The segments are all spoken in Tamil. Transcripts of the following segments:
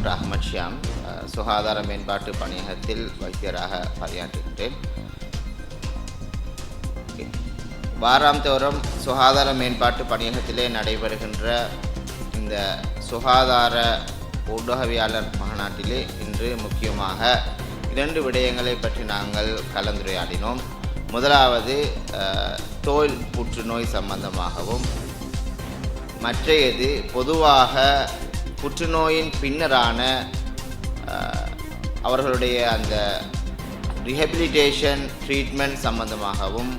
டாக்டர் அகமது ஷியாம், சுகாதார மேம்பாட்டு பணியகத்தில் வைத்தியராக பணியாற்றுகின்றேன். வாராந்தோறும் சுகாதார மேம்பாட்டு பணியகத்திலே நடைபெறுகின்ற இந்த சுகாதார ஊடகவியலாளர் மாநாட்டிலே இன்று முக்கியமாக 2 விடயங்களை பற்றி நாங்கள் கலந்துரையாடினோம். முதலாவது தோல் புற்றுநோய் சம்பந்தமாகவும், மற்றையது பொதுவாக புற்றுநோயின் பின்னரான அவர்களுடைய அந்த ரிஹபிலிட்டேஷன் ட்ரீட்மெண்ட் சம்பந்தமாகவும்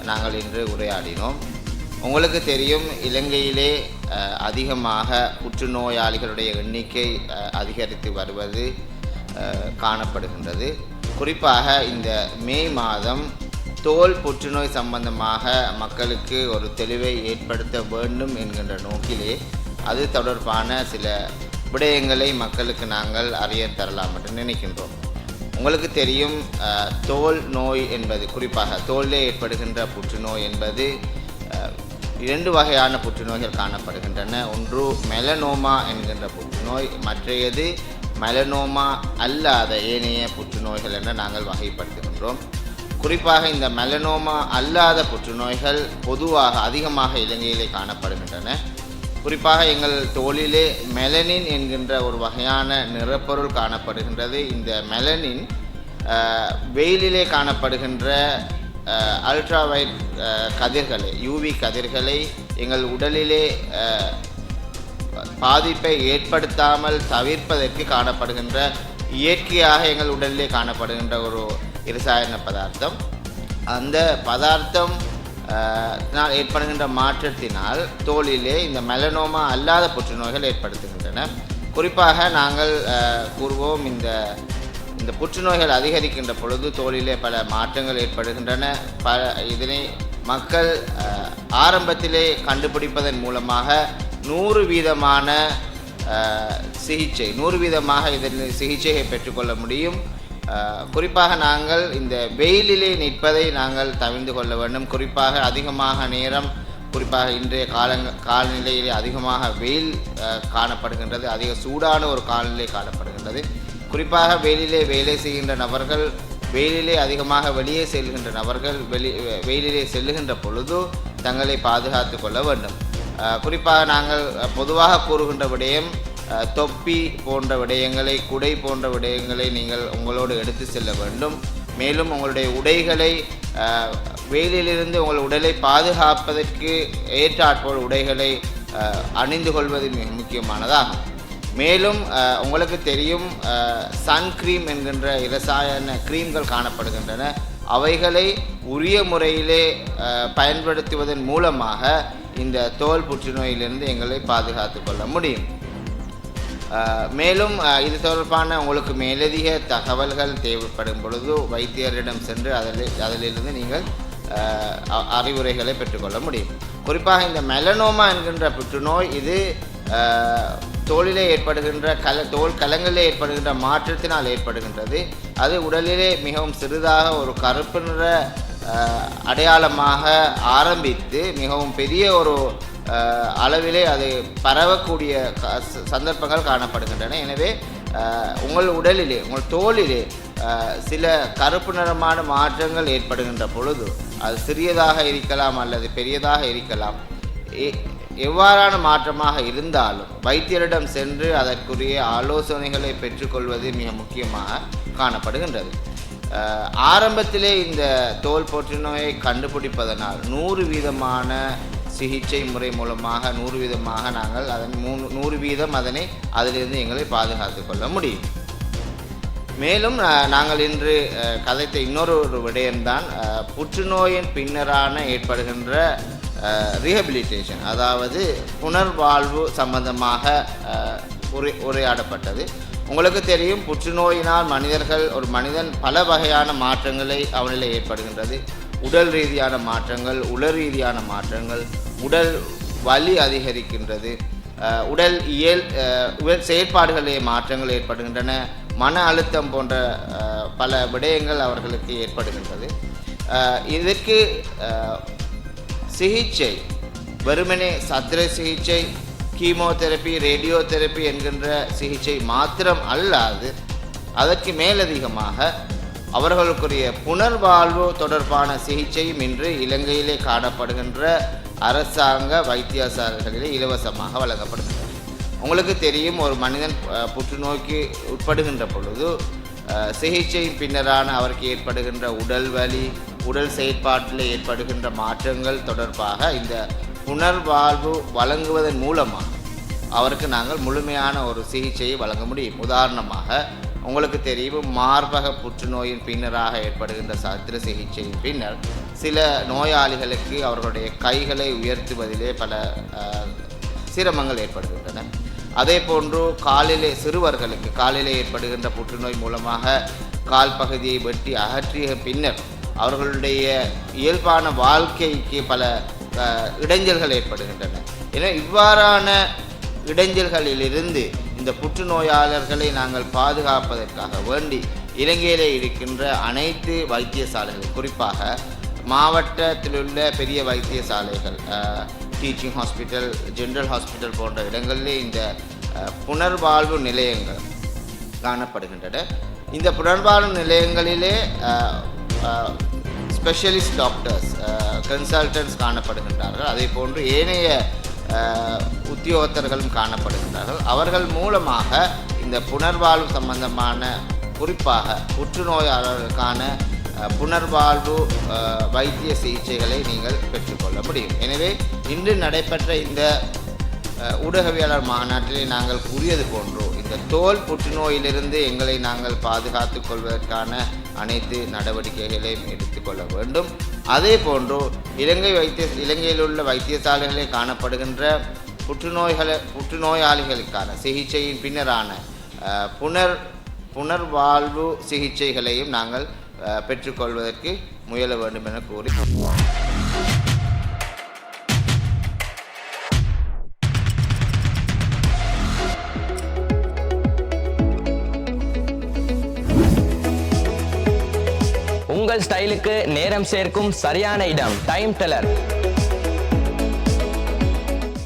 நாங்கள் இன்று உரையாடினோம். உங்களுக்கு தெரியும், இலங்கையிலே அதிகமாக புற்றுநோயாளிகளுடைய எண்ணிக்கை அதிகரித்து வருவது காணப்படுகின்றது. குறிப்பாக இந்த மே மாதம் தோல் புற்றுநோய் சம்பந்தமாக மக்களுக்கு ஒரு தெளிவை ஏற்படுத்த வேண்டும் என்கின்ற நோக்கிலே அது தொடர்பான சில விடயங்களை மக்களுக்கு நாங்கள் அறிய தரலாம் என்று நினைக்கின்றோம். உங்களுக்கு தெரியும், தோல் நோய் என்பது, குறிப்பாக தோலிலே ஏற்படுகின்ற புற்றுநோய் என்பது 2 வகையான புற்றுநோய்கள் காணப்படுகின்றன. ஒன்று மெலனோமா என்கின்ற புற்றுநோய், மற்றையது மெலனோமா அல்லாத ஏனைய புற்றுநோய்கள் என நாங்கள் வகைப்படுத்துகின்றோம். குறிப்பாக இந்த மெலனோமா அல்லாத புற்றுநோய்கள் பொதுவாக அதிகமாக இலங்கையிலே காணப்படுகின்றன. குறிப்பாக எங்கள் தோலிலே மெலனின் என்கின்ற ஒரு வகையான நிறப்பொருள் காணப்படுகின்றது. இந்த மெலனின் வெயிலிலே காணப்படுகின்ற அல்ட்ராவைட் கதிர்களை, யூவி கதிர்களை எங்கள் உடலிலே பாதிப்பை ஏற்படுத்தாமல் தவிர்ப்பதற்கு காணப்படுகின்ற, இயற்கையாக எங்கள் உடலிலே காணப்படுகின்ற ஒரு இரசாயன பதார்த்தம். அந்த பதார்த்தம் ஏற்படுகின்ற மாற்றத்தினால் தோலிலே இந்த மெலனோமா அல்லாத புற்றுநோய்கள் ஏற்படுத்துகின்றன. குறிப்பாக நாங்கள் கூறுவோம், இந்த புற்றுநோய்கள் அதிகரிக்கின்ற பொழுது தோலிலே பல மாற்றங்கள் ஏற்படுகின்றன. இதனை மக்கள் ஆரம்பத்திலே கண்டுபிடிப்பதன் மூலமாக 100% சிகிச்சை, 100% இதன் சிகிச்சையை பெற்றுக்கொள்ள முடியும். குறிப்பாக நாங்கள் இந்த வெயிலிலே நிற்பதை நாங்கள் தவிர்த்து கொள்ள வேண்டும். குறிப்பாக அதிகமாக நேரம், குறிப்பாக இன்றைய காலநிலையிலே அதிகமாக வெயில் காணப்படுகின்றது, அதிக சூடான ஒரு காலநிலை காணப்படுகின்றது. குறிப்பாக வெயிலிலே வேலை செய்கின்ற நபர்கள், வெயிலிலே அதிகமாக வெளியே செல்கின்ற நபர்கள் வெயிலிலே செல்லுகின்ற பொழுது தங்களை பாதுகாத்து கொள்ள வேண்டும். குறிப்பாக நாங்கள் பொதுவாக கூறுகின்ற விடயம், தொப்பி போன்ற விடயங்களை, குடை போன்ற விடயங்களை நீங்கள் உங்களோடு எடுத்து செல்ல வேண்டும். மேலும் உங்களுடைய உடைகளை, வெயிலிலிருந்து உங்கள் உடலை பாதுகாப்பதற்கு ஏற்றாற்போல் உடைகளை அணிந்து கொள்வது மிக முக்கியமானதாகும். மேலும் உங்களுக்கு தெரியும், சன்க்ரீம் என்கின்ற இரசாயன கிரீம்கள் காணப்படுகின்றன. அவைகளை உரிய முறையிலே பயன்படுத்துவதன் மூலமாக இந்த தோல் புற்றுநோயிலிருந்து எங்களை பாதுகாத்து கொள்ள முடியும். மேலும் இது தொடர்பான உங்களுக்கு மேலதிக தகவல்கள் தேவைப்படும் பொழுது வைத்தியரிடம் சென்று அதிலிருந்து நீங்கள் அறிவுரைகளை பெற்றுக்கொள்ள முடியும். குறிப்பாக இந்த மெலனோமா என்கின்ற புற்றுநோய், இது தோலிலே ஏற்படுகின்ற தோல் கலங்களிலே ஏற்படுகின்ற மாற்றத்தினால் ஏற்படுகின்றது. அது உடலிலே மிகவும் சிறிதாக ஒரு கருப்பு நிற அடையாளமாக ஆரம்பித்து மிகவும் பெரிய ஒரு அளவிலே அது பரவக்கூடிய சந்தர்ப்பங்கள் காணப்படுகின்றன. எனவே உங்கள் உடலிலே, உங்கள் தோலிலே சில கருப்பு நிறமான மாற்றங்கள் ஏற்படுகின்ற பொழுது, அது சிறியதாக இருக்கலாம் அல்லது பெரியதாக இருக்கலாம், எவ்வாறான மாற்றமாக இருந்தாலும் வைத்தியரிடம் சென்று அதற்குரிய ஆலோசனைகளை பெற்றுக்கொள்வது மிக முக்கியமாக காணப்படுகின்றது. ஆரம்பத்திலே இந்த தோல் புற்றுநோயை கண்டுபிடிப்பதனால் 100% சிகிச்சை முறை மூலமாக 100% நாங்கள் 100% அதனை அதிலிருந்து எங்களை பாதுகாத்து கொள்ள முடியும். மேலும் நாங்கள் இன்று கதைத்த இன்னொரு விடயம்தான் புற்றுநோயின் பின்னரான ஏற்படுகின்ற ரீஹபிலிட்டேஷன், அதாவது புனர்வாழ்வு சம்பந்தமாக உரையாடப்பட்டது. உங்களுக்கு தெரியும், புற்றுநோயினால் ஒரு மனிதன் பல வகையான மாற்றங்களை அவனில் ஏற்படுகின்றது. உடல் ரீதியான மாற்றங்கள், உளர் ரீதியான மாற்றங்கள், உடல் வலி அதிகரிக்கின்றது, உடல் செயற்பாடுகளிலே மாற்றங்கள் ஏற்படுகின்றன, மன அழுத்தம் போன்ற பல விடயங்கள் அவர்களுக்கு ஏற்படுகின்றது. இதற்கு சிகிச்சை வெறுமனே சத்திர சிகிச்சை, கீமோதெரப்பி, ரேடியோதெரப்பி என்கின்ற சிகிச்சை மாத்திரம் அல்லாது அதற்கு மேலதிகமாக அவர்களுக்குரிய புனர்வாழ்வு தொடர்பான சிகிச்சையும் இன்று இலங்கையிலே காணப்படுகின்ற அரசாங்க வைத்தியசாலைகளிலே இலவசமாக வழங்கப்படுகின்றன. உங்களுக்கு தெரியும், ஒரு மனிதன் புற்றுநோய்க்கு உட்படுகின்ற பொழுது சிகிச்சையின் பின்னரான அவருக்கு ஏற்படுகின்ற உடல் வலி, உடல் செயற்பாட்டில் ஏற்படுகின்ற மாற்றங்கள் தொடர்பாக இந்த புனர்வாழ்வு வழங்குவதன் மூலமாக அவருக்கு நாங்கள் முழுமையான ஒரு சிகிச்சையை வழங்க முடியும். உதாரணமாக உங்களுக்கு தெரியும், மார்பக புற்றுநோயின் பின்னராக ஏற்படுகின்ற சத்திர சிகிச்சையின் பின்னர் சில நோயாளிகளுக்கு அவர்களுடைய கைகளை உயர்த்துவதிலே பல சிரமங்கள் ஏற்படுகின்றன. அதே போன்று சிறுவர்களுக்கு காலிலே ஏற்படுகின்ற புற்றுநோய் மூலமாக கால் பகுதியை வெட்டி அகற்றிய பின்னர் அவர்களுடைய இயல்பான வாழ்க்கைக்கு பல இடைஞ்சல்கள் ஏற்படுகின்றன. ஏன்னா இவ்வாறான இடைஞ்சல்களிலிருந்து இந்த புற்றுநோயாளர்களை நாங்கள் பாதுகாப்பதற்காக வேண்டி இலங்கையிலே இருக்கின்ற அனைத்து வைத்தியசாலைகள், குறிப்பாக மாவட்டத்திலுள்ள பெரிய வைத்தியசாலைகள், டீச்சிங் ஹாஸ்பிட்டல், ஜென்ரல் ஹாஸ்பிட்டல் போன்ற இடங்களிலே இந்த புனர்வாழ்வு நிலையங்கள் காணப்படுகின்றன. இந்த புனர்வாழ்வு நிலையங்களிலே ஸ்பெஷலிஸ்ட் டாக்டர்ஸ், கன்சல்டன்ட்ஸ் காணப்படுகின்றார்கள். அதே போன்று ஏனைய உத்தியோகத்தர்களும் காணப்படுகின்றார்கள். அவர்கள் மூலமாக இந்த புனர்வாழ்வு சம்பந்தமான, குறிப்பாக புற்றுநோயாளர்களுக்கான புனர்வாழ்வு வைத்திய சிகிச்சைகளை நீங்கள் பெற்றுக்கொள்ள முடியும். எனவே இன்று நடைபெற்ற இந்த ஊடகவியலாளர் மாநாட்டிலே நாங்கள் கூறியது போன்றோ இந்த தோல் புற்றுநோயிலிருந்து எங்களை நாங்கள் பாதுகாத்துக் கொள்வதற்கான அனைத்து நடவடிக்கைகளையும் எடுத்துக்கொள்ள வேண்டும். அதே போன்று இலங்கையில் உள்ள வைத்தியசாலைகளில் காணப்படுகின்ற புற்றுநோயாளிகளுக்கான சிகிச்சையின் பின்னரான புனர்வாழ்வு சிகிச்சைகளையும் நாங்கள் பெற்றுக்கொள்வதற்கு முயல வேண்டும் என கூறி உங்கள் ஸ்டைலுக்கு நேரம் சேர்க்கும் சரியான இடம் டைம் டெல்லர்.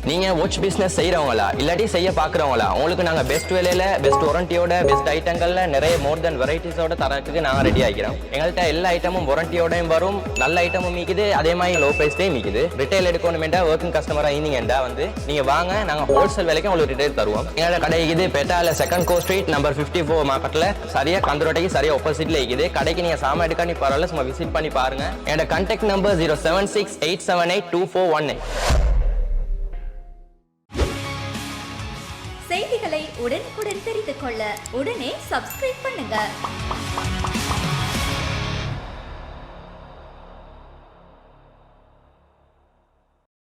நீங்க வாட்ச் பிசினஸ் செய்யறவங்களா இல்லாட்டி செய்ய பாக்குறவங்களா, உங்களுக்கு நாங்க பெஸ்ட் விலையில, பெஸ்ட் வாரண்டியோட, பெஸ்ட் ஐட்டங்கள்ல நிறைய மோர் தென் வெரைட்டிஸோட தரத்துக்கு நாங்க ரெடி ஆகிறோம். எங்கள்கிட்ட எல்லா ஐட்டமும் வாரண்டியோடையும் வரும், நல்ல ஐட்டமும் மீக்குது, அதே மாதிரி லோ பிரைஸ்லயும் மீக்குது. ரிட்டைல் எடுக்கணுமெண்டா, ஒர்க்கிங் கஸ்டமரா இருந்தீங்கடா வந்து நீங்க வாங்க, நாங்க ஹோல்சேல் விலைக்கு உங்களுக்கு ரிட்டைல் தருவோம். எங்களோட கடை இருக்குது பேட்டால 2nd Court Street நம்பர் 54 மார்க்கெட்ல, சரியா கந்தரோட்டைக்கு சரியா ஆப்போசிட்ல இருக்குது. கடைக்கு நீங்க சாமான் எடுக்கானி பரவாயில்ல, சும்மா விசிட் பண்ணி பாருங்க. என்னோட கான்டாக்ட் நம்பர் 0768782482418. செய்திகளை உடனுக்குடன் தெரிந்து கொள்ள உடனே சப்ஸ்கிரைப் பண்ணுங்க.